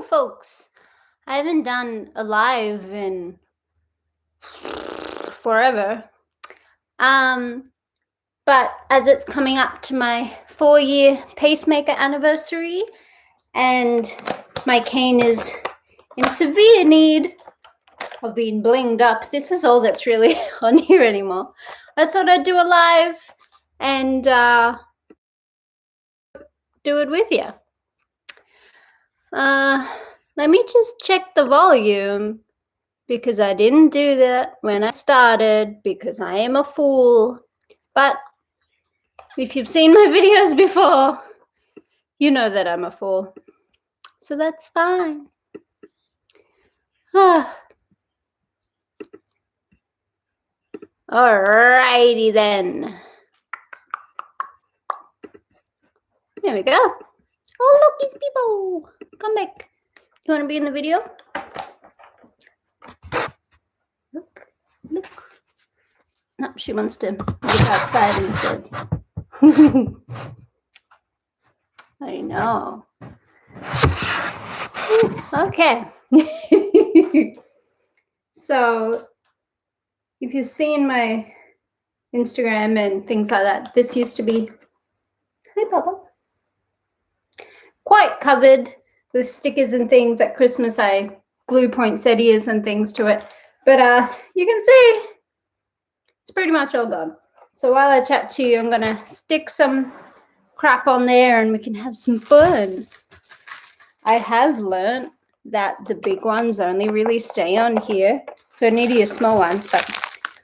folks. I haven't done a live in forever. But as it's coming up to my 4-year pacemaker anniversary and my cane is in severe need of being blinged up, this is all that's really on here anymore. I thought I'd do a live and do it with you. Let me just check the volume because I didn't do that when I started because I am a fool. But if you've seen my videos before, you know that I'm a fool. So that's fine. Alrighty then. There we go. Oh, look, these people. Come back. You want to be in the video? Look. No, she wants to look outside instead. I know. Okay. So, if you've seen my Instagram and things like that, this used to be, hey Papa, quite covered with stickers and things. At Christmas I glue poinsettias and things to it, but you can see it's pretty much all gone. So while I chat to you, I'm gonna stick some crap on there and we can have some fun. I have learned that the big ones only really stay on here, so I need to use small ones, but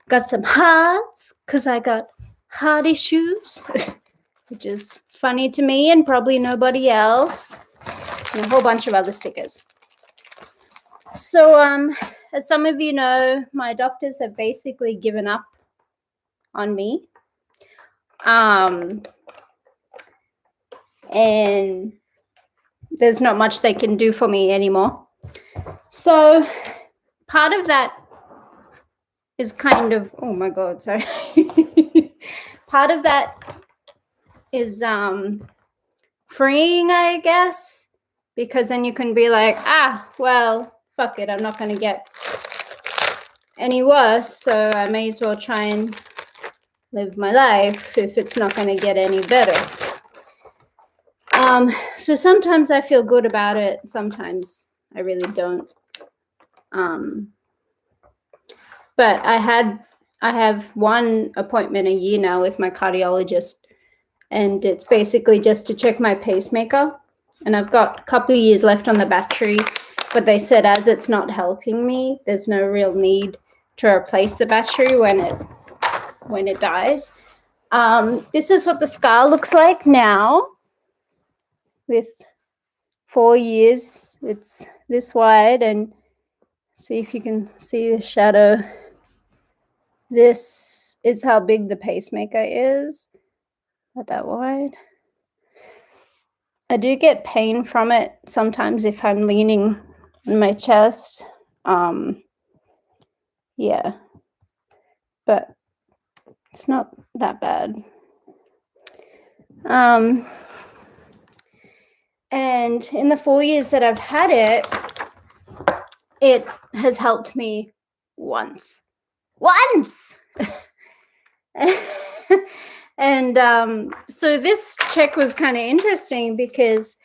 got some hearts because I got heart issues, which is funny to me and probably nobody else, and a whole bunch of other stickers. So as some of you know, my doctors have basically given up on me, and there's not much they can do for me anymore. So part of that is kind of, oh my God, sorry. Part of that is freeing, I guess, because then you can be like, well, fuck it, I'm not going to get any worse, so I may as well try and live my life if it's not going to get any better. So sometimes I feel good about it, sometimes I really don't. But I have one appointment a year now with my cardiologist, and it's basically just to check my pacemaker. And I've got a couple of years left on the battery, but they said as it's not helping me, there's no real need to replace the battery when it dies. This is what the scar looks like now. With 4 years, it's this wide, and see if you can see the shadow. This is how big the pacemaker is, not that wide. I do get pain from it sometimes if I'm leaning on my chest. Yeah, but it's not that bad. And in the 4 years that I've had it, it has helped me once. And so this check was kind of interesting because,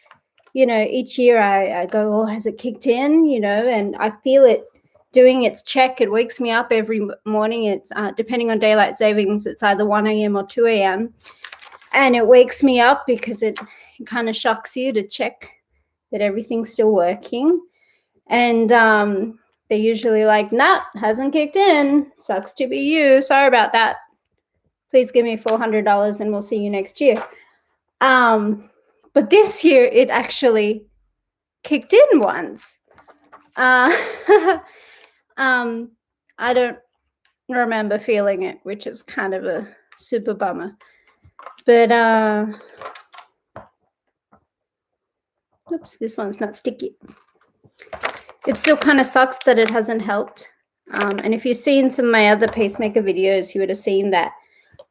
you know, each year I go, oh, has it kicked in, you know, and I feel it doing its check. It wakes me up every morning. It's depending on daylight savings, it's either 1 a.m. or 2 a.m. And it wakes me up because it kind of shocks you to check that everything's still working. And they're usually like, nah, hasn't kicked in. Sucks to be you. Sorry about that. Please give me $400 and we'll see you next year. But this year it actually kicked in once. I don't remember feeling it, which is kind of a super bummer. But oops, this one's not sticky. It still kind of sucks that it hasn't helped. And if you've seen some of my other pacemaker videos, you would have seen that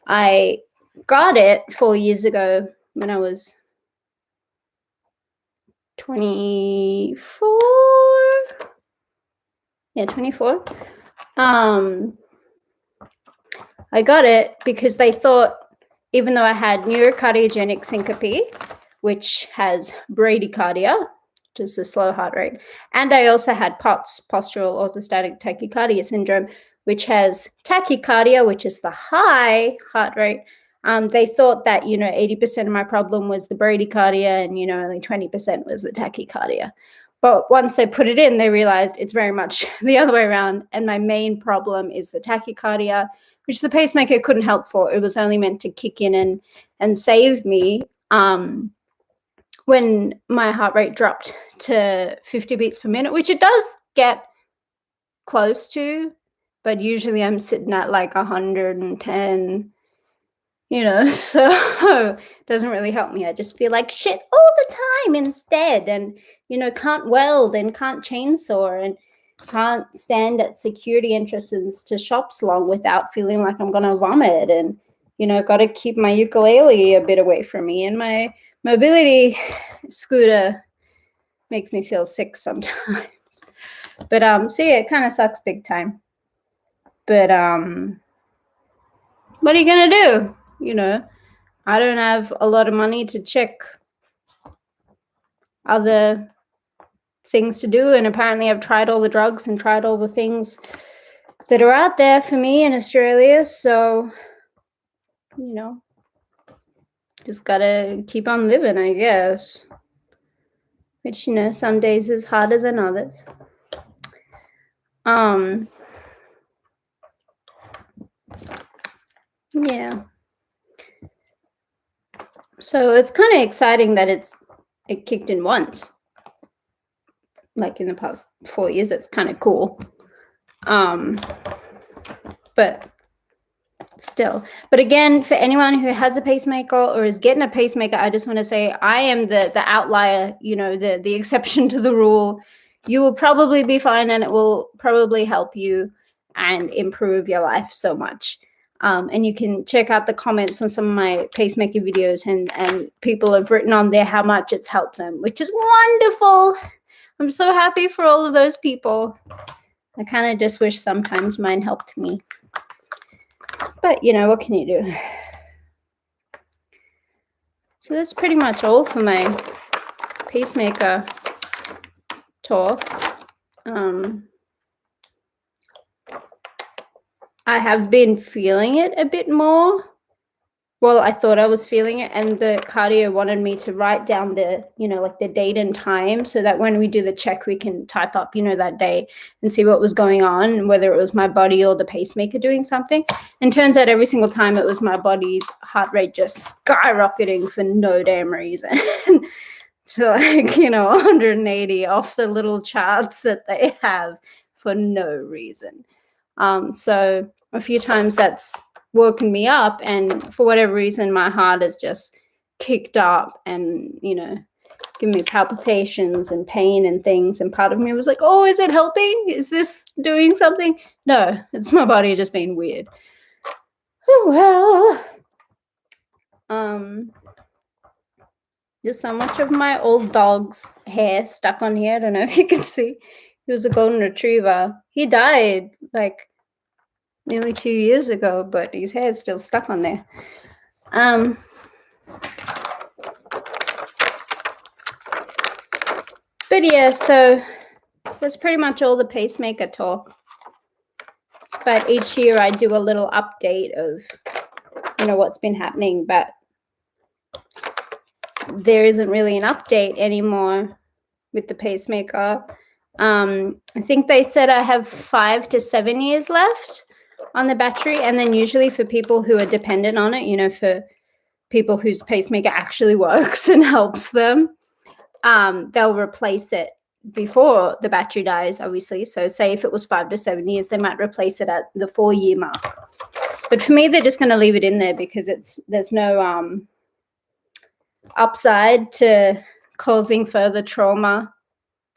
I got it 4 years ago when I was 24. Yeah, 24. I got it because they thought, even though I had neurocardiogenic syncope, which has bradycardia, which is the slow heart rate, and I also had POTS, postural orthostatic tachycardia syndrome, which has tachycardia, which is the high heart rate. They thought that, 80% of my problem was the bradycardia and, only 20% was the tachycardia. But once they put it in, they realized it's very much the other way around. And my main problem is the tachycardia, which the pacemaker couldn't help for. It was only meant to kick in and save me when my heart rate dropped to 50 beats per minute, which it does get close to, but usually I'm sitting at like 110, so it doesn't really help me. I just feel like shit all the time instead, and can't weld and can't chainsaw and can't stand at security entrances to shops long without feeling like I'm gonna vomit, and got to keep my ukulele a bit away from me, and my mobility scooter makes me feel sick sometimes. But so yeah, it kind of sucks big time. But what are you gonna do? I don't have a lot of money to check other things to do, and apparently I've tried all the drugs and tried all the things that are out there for me in Australia, so just gotta keep on living, I guess, which some days is harder than others. Yeah, so it's kind of exciting that it kicked in once, like in the past 4 years. It's kind of cool. But still, but again, for anyone who has a pacemaker or is getting a pacemaker, I just want to say I am the outlier, the exception to the rule. You will probably be fine, and it will probably help you and improve your life so much. And you can check out the comments on some of my pacemaker videos, and people have written on there how much it's helped them, which is wonderful. I'm so happy for all of those people. I kind of just wish sometimes mine helped me. But, what can you do? So that's pretty much all for my pacemaker talk. I have been feeling it a bit more. Well, I thought I was feeling it, and the cardio wanted me to write down the, like the date and time, so that when we do the check, we can type up, that day and see what was going on, whether it was my body or the pacemaker doing something. And turns out every single time it was my body's heart rate just skyrocketing for no damn reason. To 180 off the little charts that they have for no reason. So a few times that's woken me up, and for whatever reason my heart has just kicked up and given me palpitations and pain and things, and part of me was like, oh, is it helping? Is this doing something? No, it's my body just being weird. Oh well. There's so much of my old dog's hair stuck on here. I don't know if you can see. He was a golden retriever. He died like nearly 2 years ago, but his hair is still stuck on there. But yeah, so that's pretty much all the pacemaker talk. But each year I do a little update of, what's been happening, but there isn't really an update anymore with the pacemaker. I think they said I have 5 to 7 years left on the battery, and then usually for people who are dependent on it, for people whose pacemaker actually works and helps them, they'll replace it before the battery dies, obviously. So say if it was 5 to 7 years, they might replace it at the 4-year mark. But for me, they're just going to leave it in there because there's no upside to causing further trauma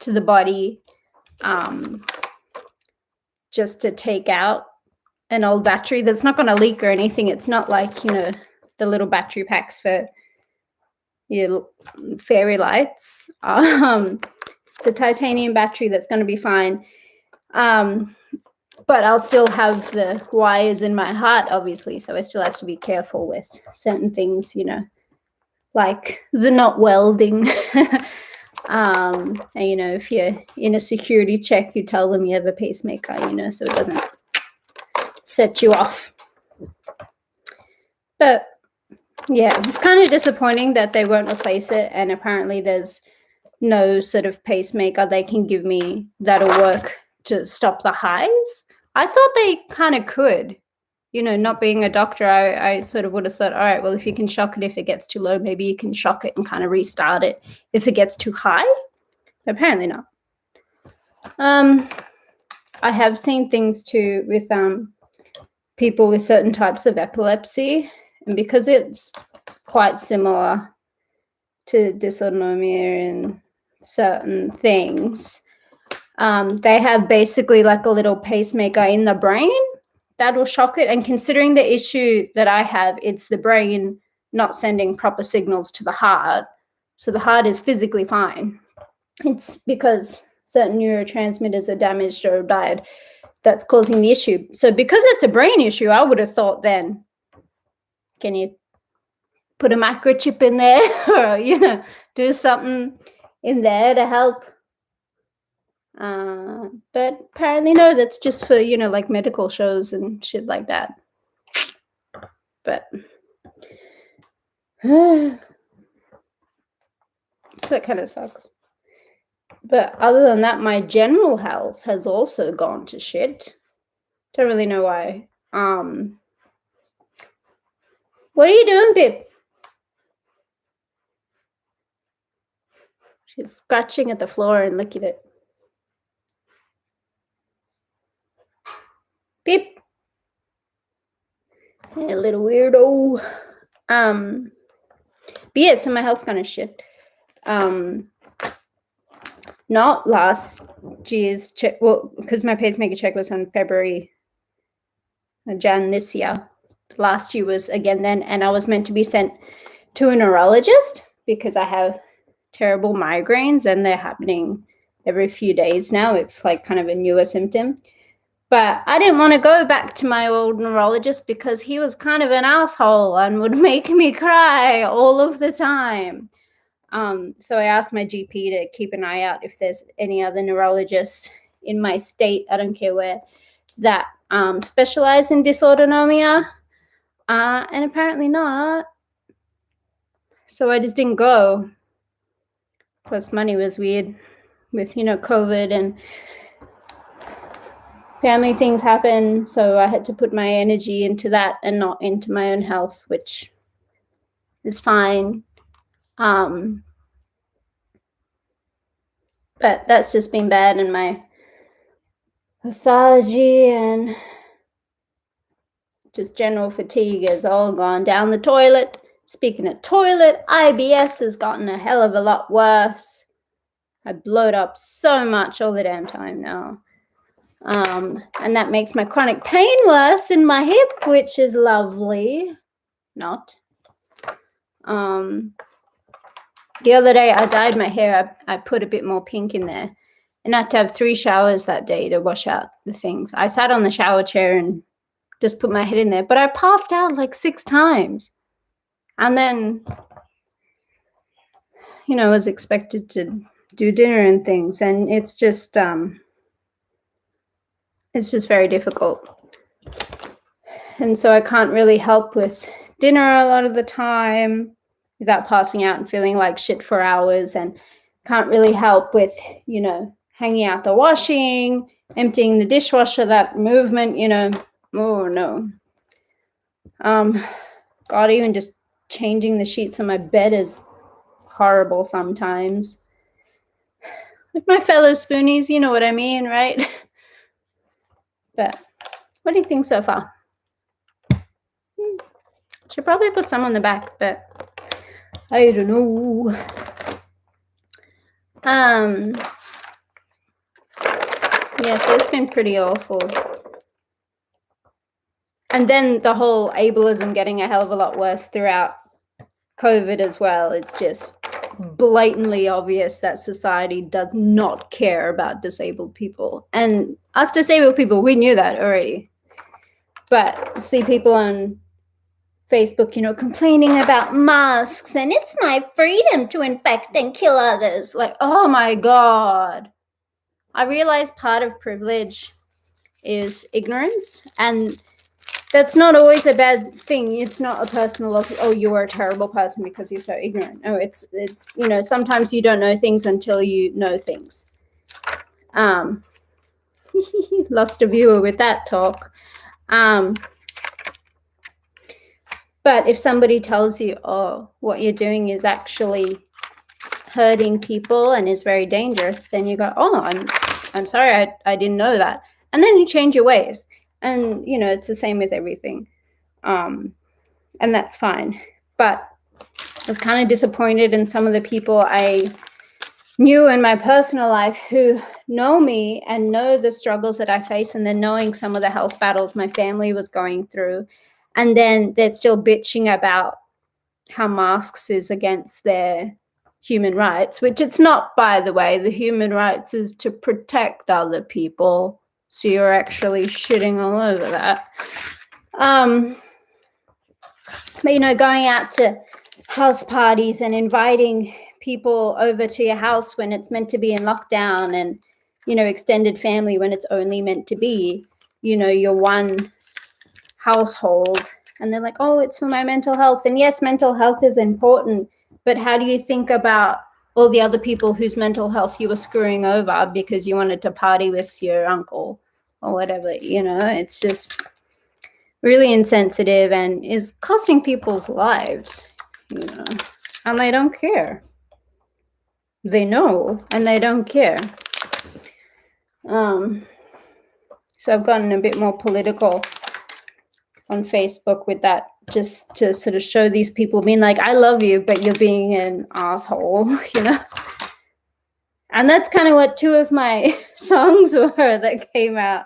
to the body, just to take out an old battery that's not going to leak or anything. It's not like, the little battery packs for, your fairy lights. It's a titanium battery that's going to be fine. But I'll still have the wires in my heart, obviously, so I still have to be careful with certain things, you know, like the not welding. And, you know, if you're in a security check, you tell them you have a pacemaker, you know, so it doesn't set you off. But yeah, it's kind of disappointing that they won't replace it, and apparently there's no sort of pacemaker they can give me that'll work to stop the highs. I thought they kind of could, you know, not being a doctor, I sort of would have thought, all right, well, if you can shock it if it gets too low, maybe you can shock it and kind of restart it if it gets too high. But apparently not. I have seen things too with people with certain types of epilepsy, and because it's quite similar to dysautonomia in certain things, they have basically like a little pacemaker in the brain that will shock it. And considering the issue that I have, it's the brain not sending proper signals to the heart. So the heart is physically fine. It's because certain neurotransmitters are damaged or died that's causing the issue. So because it's a brain issue, I would have thought then, can you put a microchip in there or, you know, do something in there to help? But apparently no, that's just for, you know, like medical shows and shit like that. But that kind of sucks. But other than that, my general health has also gone to shit. Don't really know why. What are you doing, Pip? She's scratching at the floor and licking it. Pip. Yeah, little weirdo. But yeah, so my health's kind of shit. Not last year's check, well, because my pacemaker check was on February, Jan this year. Last year was again then, and I was meant to be sent to a neurologist because I have terrible migraines and they're happening every few days now. It's like kind of a newer symptom. But I didn't want to go back to my old neurologist because he was kind of an asshole and would make me cry all of the time. So I asked my GP to keep an eye out if there's any other neurologists in my state, I don't care where, that specialize in dysautonomia. And apparently not. So I just didn't go. Plus money was weird with, you know, COVID and family things happen. So I had to put my energy into that and not into my own health, which is fine. But that's just been bad, and my lethargy and just general fatigue has all gone down the toilet. Speaking of toilet, IBS has gotten a hell of a lot worse. I bloat up so much all the damn time now. And that makes my chronic pain worse in my hip, which is lovely. Not. The other day I dyed my hair. I put a bit more pink in there. And I had to have 3 showers that day to wash out the things. I sat on the shower chair and just put my head in there. But I passed out like 6 times. And then, you know, I was expected to do dinner and things. And it's just very difficult. And so I can't really help with dinner a lot of the time without passing out and feeling like shit for hours, and can't really help with, you know, hanging out the washing, emptying the dishwasher, that movement, you know. Oh no. God, even just changing the sheets on my bed is horrible sometimes. With my fellow spoonies, you know what I mean, right? But what do you think so far? Should probably put some on the back, but I don't know. Yeah, so it's been pretty awful. And then the whole ableism getting a hell of a lot worse throughout COVID as well. It's just blatantly obvious that society does not care about disabled people. And us disabled people, we knew that already. But see people on Facebook, you know, complaining about masks and it's my freedom to infect and kill others. Like, oh my God. I realize part of privilege is ignorance, and that's not always a bad thing. It's not a personal, oh, you're a terrible person because you're so ignorant. No, it's you know, sometimes you don't know things until you know things. Lost a viewer with that talk. But if somebody tells you, oh, what you're doing is actually hurting people and is very dangerous, then you go, oh, I'm sorry, I didn't know that. And then you change your ways. And, you know, it's the same with everything. And that's fine. But I was kind of disappointed in some of the people I knew in my personal life who know me and know the struggles that I face, and then knowing some of the health battles my family was going through. And then they're still bitching about how masks is against their human rights, which it's not, by the way. The human rights is to protect other people. So you're actually shitting all over that. But, you know, going out to house parties and inviting people over to your house when it's meant to be in lockdown, and, you know, extended family when it's only meant to be, you know, your one household. And they're like, oh, it's for my mental health. And yes, mental health is important, but how do you think about all the other people whose mental health you were screwing over because you wanted to party with your uncle or whatever? You know, it's just really insensitive and is costing people's lives, you know, and they don't care. They know and they don't care. So I've gotten a bit more political on Facebook with that, just to sort of show these people being like, I love you, but you're being an asshole, you know? And that's kind of what two of my songs were that came out.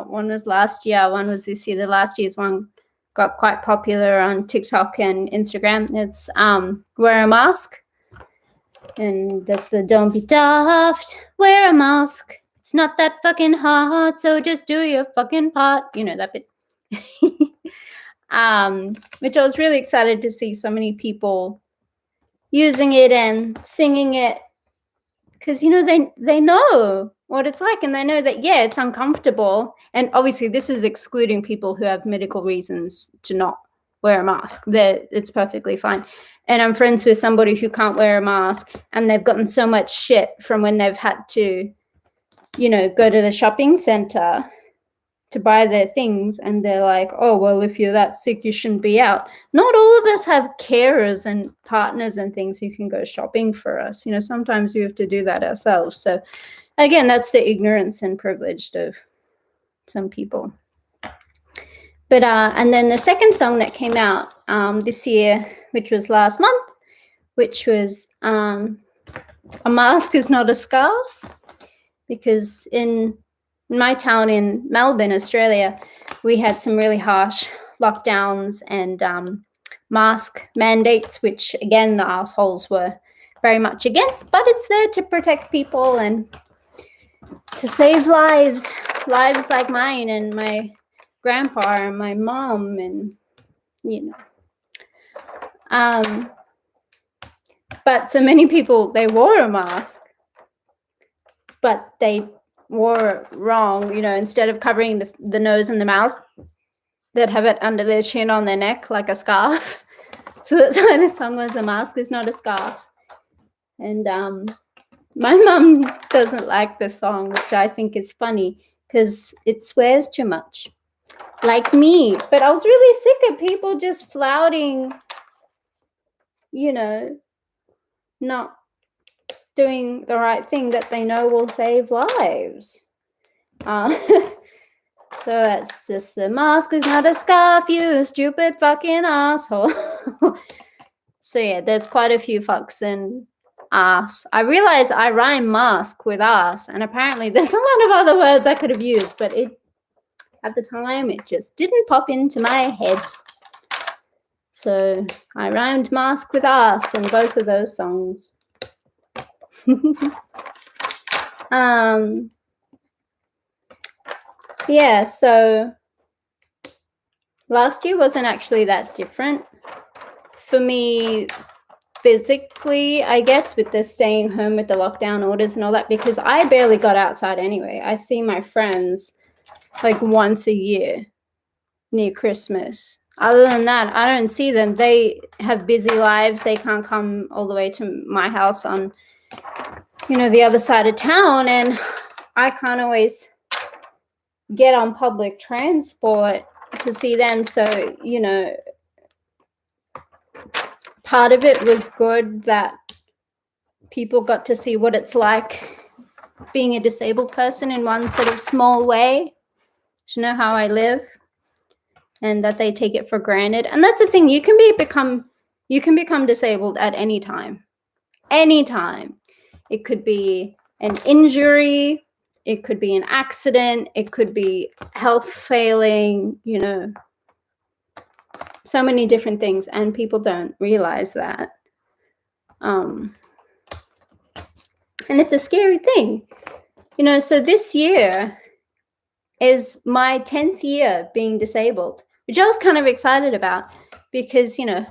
One was last year, one was this year. The last year's one got quite popular on TikTok and Instagram. It's Wear a Mask. And that's the don't be daft, wear a mask. It's not that fucking hard, so just do your fucking part. You know, that bit. Which I was really excited to see so many people using it and singing it, because, you know, they know what it's like, and they know that, yeah, it's uncomfortable. And obviously this is excluding people who have medical reasons to not wear a mask. It's perfectly fine. And I'm friends with somebody who can't wear a mask, and they've gotten so much shit from when they've had to, you know, go to the shopping center to buy their things, and they're like, oh, well, if you're that sick, you shouldn't be out. Not all of us have carers and partners and things who can go shopping for us. You know, sometimes we have to do that ourselves. So again, that's the ignorance and privilege of some people. But and then the second song that came out this year, which was last month, which was A Mask is Not a Scarf, because in my town in Melbourne, Australia, we had some really harsh lockdowns and mask mandates, which, again, the assholes were very much against, but it's there to protect people and to save lives like mine and my grandpa and my mom, and, you know. But so many people, they wore a mask, but they wore it wrong. You know, instead of covering the nose and the mouth, they'd have it under their chin on their neck like a scarf. So that's why the song was A Mask is Not a Scarf. And my mum doesn't like the song, which I think is funny because it swears too much, like me. But I was really sick of people just flouting, you know, not doing the right thing that they know will save lives. So that's just The mask is not a scarf, you stupid fucking asshole. So yeah, there's quite a few fucks and ass. I realize I rhyme mask with ass, and apparently there's a lot of other words I could have used, but at the time it just didn't pop into my head. So I rhymed mask with ass on both of those songs. Yeah, so last year wasn't actually that different for me physically, I guess, with the staying home with the lockdown orders and all that, because I barely got outside anyway. I see my friends like once a year near Christmas. Other than that, I don't see them. They have busy lives. They can't come all the way to my house on, the other side of town, and I can't always get on public transport to see them. So, part of it was good that people got to see what it's like being a disabled person in one sort of small way, to know how I live, and that they take it for granted. And that's the thing, you can become disabled at any time. Anytime. It could be an injury, it could be an accident, it could be health failing, so many different things, and people don't realize that. And it's a scary thing. So this year is my 10th year being disabled, which I was kind of excited about, because, 10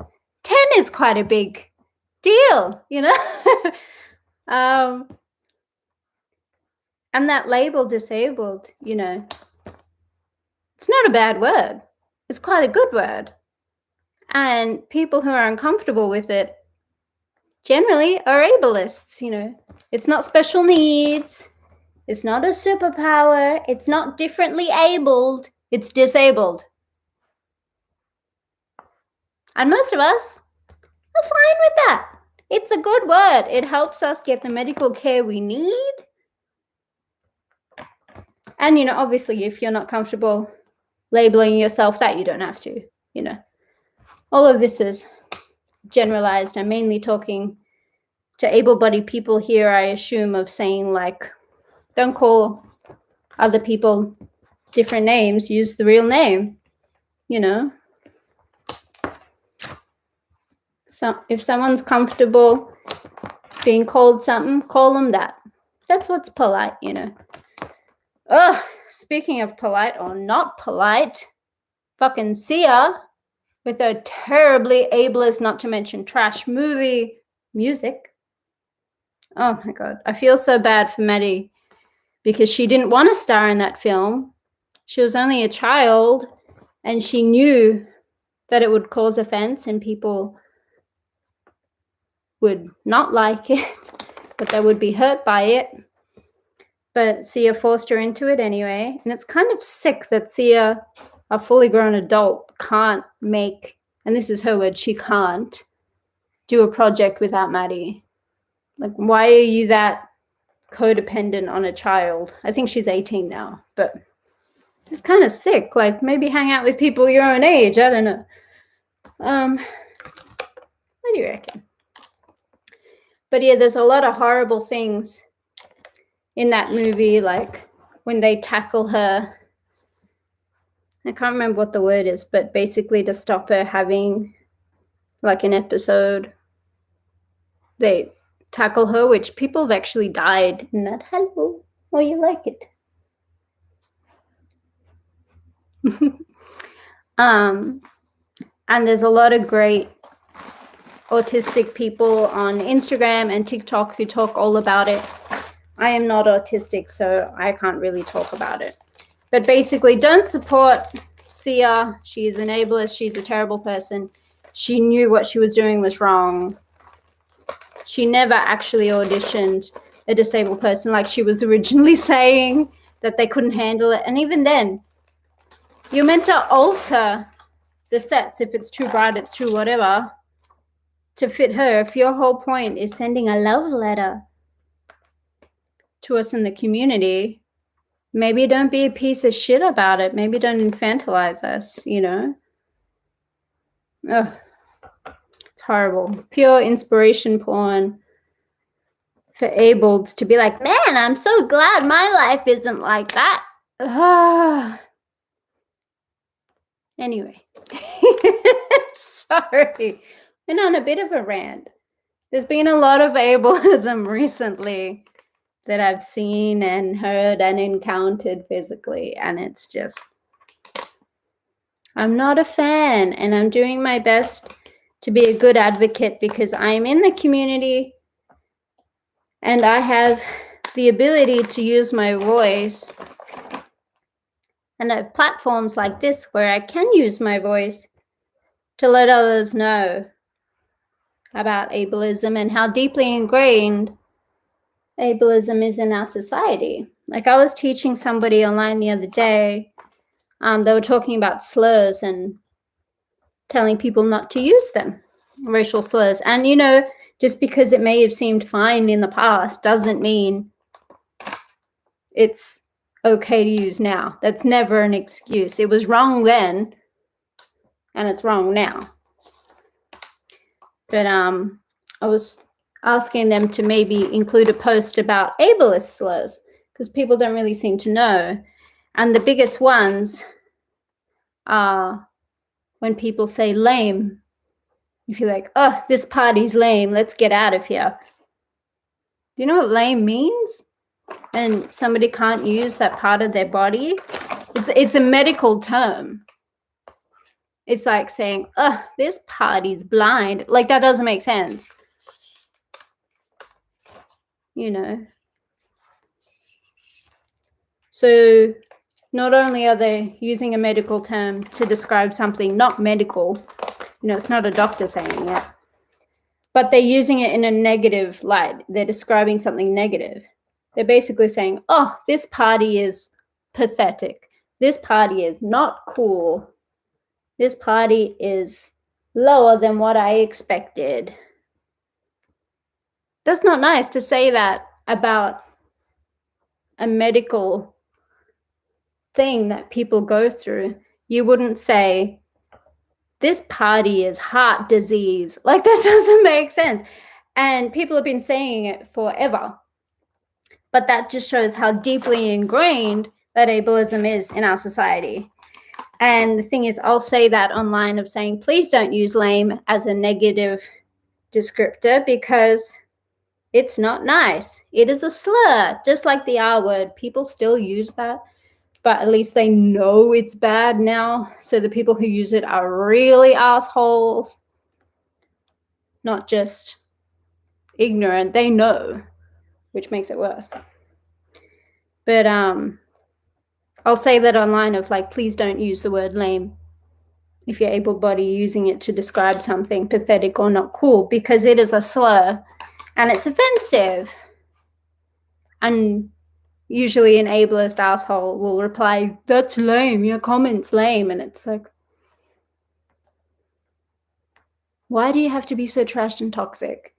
is quite a big deal, and that label disabled, it's not a bad word. It's quite a good word. And people who are uncomfortable with it generally are ableists, It's not special needs. It's not a superpower. It's not differently abled. It's disabled. And most of us are fine with that. It's a good word. It helps us get the medical care we need. And, obviously, if you're not comfortable labeling yourself that, you don't have to, All of this is generalized. I'm mainly talking to able-bodied people here, I assume, of saying, like, don't call other people different names. Use the real name, So if someone's comfortable being called something, call them that. That's what's polite, Oh, speaking of polite or not polite, fucking Sia with her terribly ableist, not to mention trash movie music. Oh my God. I feel so bad for Maddie, because she didn't want to star in that film. She was only a child, and she knew that it would cause offense and people would not like it, but they would be hurt by it. But Sia forced her into it anyway. And it's kind of sick that Sia, a fully grown adult, can't make, and this is her word, she can't do a project without Maddie. Like, why are you that codependent on a child? I think she's 18 now, but it's kind of sick. Like, maybe hang out with people your own age. I don't know. What do you reckon? But yeah, there's a lot of horrible things in that movie, like when they tackle her. I can't remember what the word is, but basically to stop her having like an episode, they tackle her, which people have actually died in that. Hello, oh, you like it? And there's a lot of great autistic people on Instagram and TikTok who talk all about it. I am not autistic, so I can't really talk about it. But basically, don't support Sia. She is an ableist. She's a terrible person. She knew what she was doing was wrong. She never actually auditioned a disabled person like she was originally saying, that they couldn't handle it. And even then, you're meant to alter the sets. If it's too bright, it's too whatever, to fit her. If your whole point is sending a love letter to us in the community, maybe don't be a piece of shit about it. Maybe don't infantilize us, Ugh. It's horrible. Pure inspiration porn for ableds to be like, man, I'm so glad my life isn't like that. Ugh. Anyway. Sorry. Been on a bit of a rant. There's been a lot of ableism recently that I've seen and heard and encountered physically, and it's just, I'm not a fan, and I'm doing my best to be a good advocate because I'm in the community and I have the ability to use my voice, and I have platforms like this where I can use my voice to let others know about ableism and how deeply ingrained ableism is in our society. Like, I was teaching somebody online the other day. They were talking about slurs and telling people not to use them, racial slurs. And, you know, just because it may have seemed fine in the past doesn't mean it's okay to use now. That's never an excuse. It was wrong then, and it's wrong now. But I was asking them to maybe include a post about ableist slurs because people don't really seem to know. And the biggest ones are when people say lame. If you're like, oh, this party's lame, let's get out of here. Do you know what lame means? And somebody can't use that part of their body. It's a medical term. It's like saying, oh, this party's blind. Like, that doesn't make sense. You know. So not only are they using a medical term to describe something not medical, you know, it's not a doctor saying it, but they're using it in a negative light. They're describing something negative. They're basically saying, oh, this party is pathetic. This party is not cool. This party is lower than what I expected. That's not nice to say that about a medical thing that people go through. You wouldn't say, this party is heart disease. Like, that doesn't make sense. And people have been saying it forever. But that just shows how deeply ingrained that ableism is in our society. And the thing is, I'll say that online of saying, please don't use lame as a negative descriptor because it's not nice. It is a slur, just like the R word. People still use that, but at least they know it's bad now. So the people who use it are really assholes, not just ignorant. They know, which makes it worse. But I'll say that online of like, please don't use the word lame if you're able-bodied using it to describe something pathetic or not cool, because it is a slur and it's offensive. And usually an ableist asshole will reply, that's lame, your comment's lame. And it's like, why do you have to be so trashed and toxic?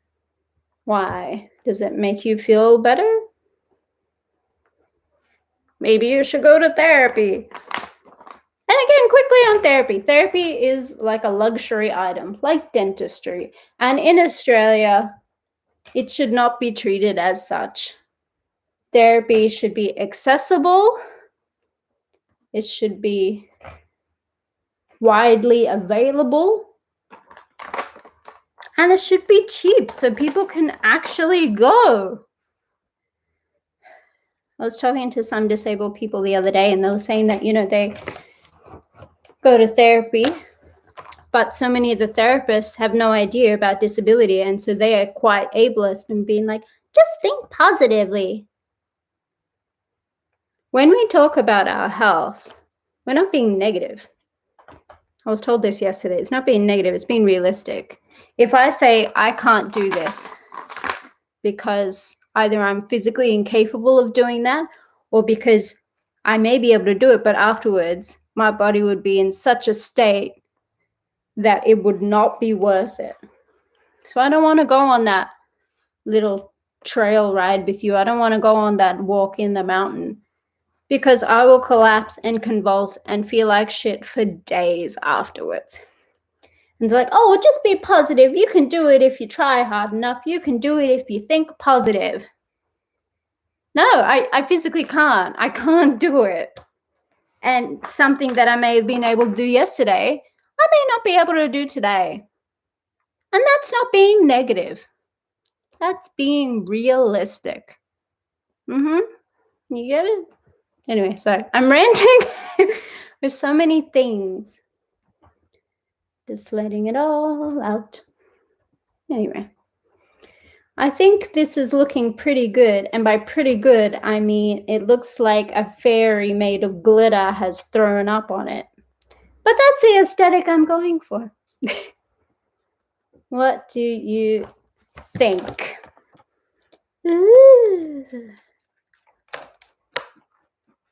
Why? Does it make you feel better? Maybe you should go to therapy. And again, quickly on therapy. Therapy is like a luxury item, like dentistry. And in Australia, it should not be treated as such. Therapy should be accessible. It should be widely available. And it should be cheap so people can actually go. I was talking to some disabled people the other day, and they were saying that, you know, they go to therapy, but so many of the therapists have no idea about disability, and so they are quite ableist and being like, just think positively. When we talk about our health, we're not being negative. I was told this yesterday. It's not being negative, it's being realistic. If I say I can't do this because either I'm physically incapable of doing that, or because I may be able to do it, but afterwards my body would be in such a state that it would not be worth it. So I don't want to go on that little trail ride with you. I don't want to go on that walk in the mountain, because I will collapse and convulse and feel like shit for days afterwards. And they're like, oh, well, just be positive. You can do it if you try hard enough. You can do it if you think positive. No, I physically can't. I can't do it. And something that I may have been able to do yesterday, I may not be able to do today. And that's not being negative. That's being realistic. You get it? Anyway, sorry. I'm ranting. There's so many things. Just letting it all out. Anyway. I think this is looking pretty good. And by pretty good, I mean it looks like a fairy made of glitter has thrown up on it. But that's the aesthetic I'm going for. What do you think? Ooh.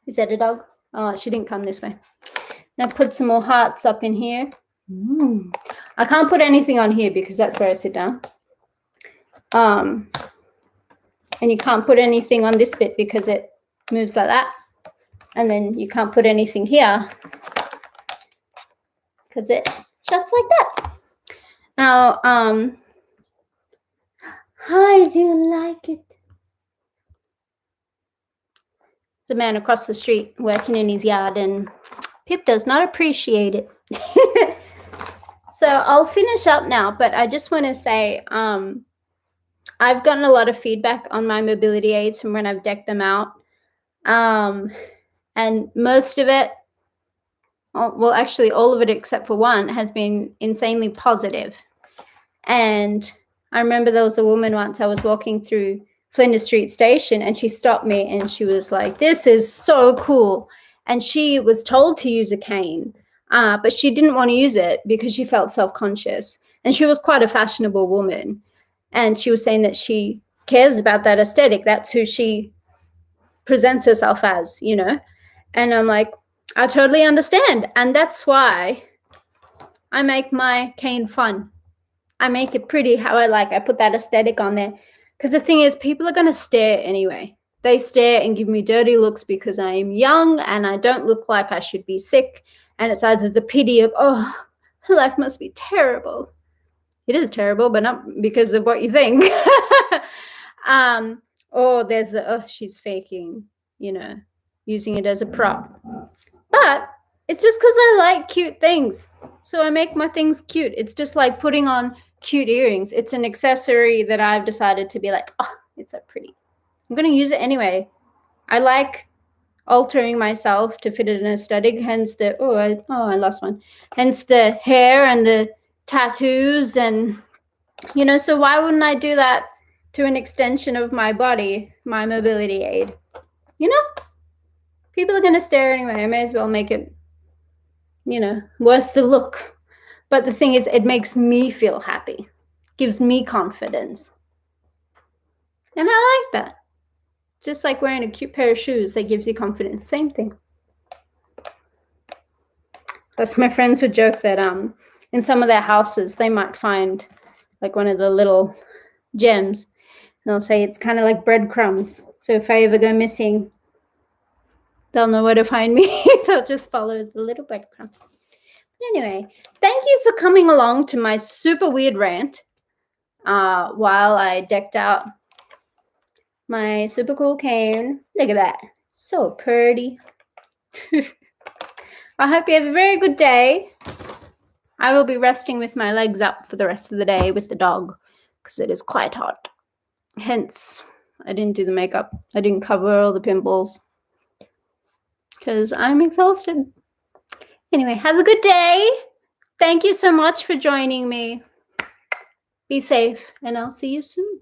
Is that a dog? Oh, she didn't come this way. Now put some more hearts up in here. I can't put anything on here because that's where I sit down. And you can't put anything on this bit because it moves like that. And then you can't put anything here because it shuts like that. Now, hi, do you like it? There's a man across the street working in his yard and Pip does not appreciate it. So I'll finish up now, but I just want to say I've gotten a lot of feedback on my mobility aids from when I've decked them out. And most of it, well, actually all of it except for one, has been insanely positive. And I remember there was a woman once, I was walking through Flinders Street Station and she stopped me and she was like, this is so cool. And she was told to use a cane, but she didn't want to use it because she felt self-conscious. And she was quite a fashionable woman. And she was saying that she cares about that aesthetic. That's who she presents herself as, you know. And I'm like, I totally understand. And that's why I make my cane fun. I make it pretty how I like. I put that aesthetic on there. Because the thing is, people are going to stare anyway. They stare and give me dirty looks because I am young and I don't look like I should be sick. And it's either the pity of, oh, life must be terrible. It is terrible, but not because of what you think. Or there's the, oh, she's faking, you know, using it as a prop. But it's just because I like cute things. So I make my things cute. It's just like putting on cute earrings. It's an accessory that I've decided to be like, oh, it's so pretty. I'm going to use it anyway. I like altering myself to fit an aesthetic. Hence the, I lost one. Hence the hair and the tattoos and, you know, so why wouldn't I do that to an extension of my body, my mobility aid? You know, people are going to stare anyway. I may as well make it, you know, worth the look. But the thing is, it makes me feel happy, gives me confidence. And I like that. Just like wearing a cute pair of shoes that gives you confidence. Same thing. Plus, my friends would joke that in some of their houses, they might find like one of the little gems. And they'll say it's kind of like breadcrumbs. So if I ever go missing, they'll know where to find me. They'll just follow the little breadcrumbs. Anyway, thank you for coming along to my super weird rant while I decked out my super cool cane. Look at that. So pretty. I hope you have a very good day. I will be resting with my legs up for the rest of the day with the dog because it is quite hot. Hence, I didn't do the makeup. I didn't cover all the pimples because I'm exhausted. Anyway, have a good day. Thank you so much for joining me. Be safe, and I'll see you soon.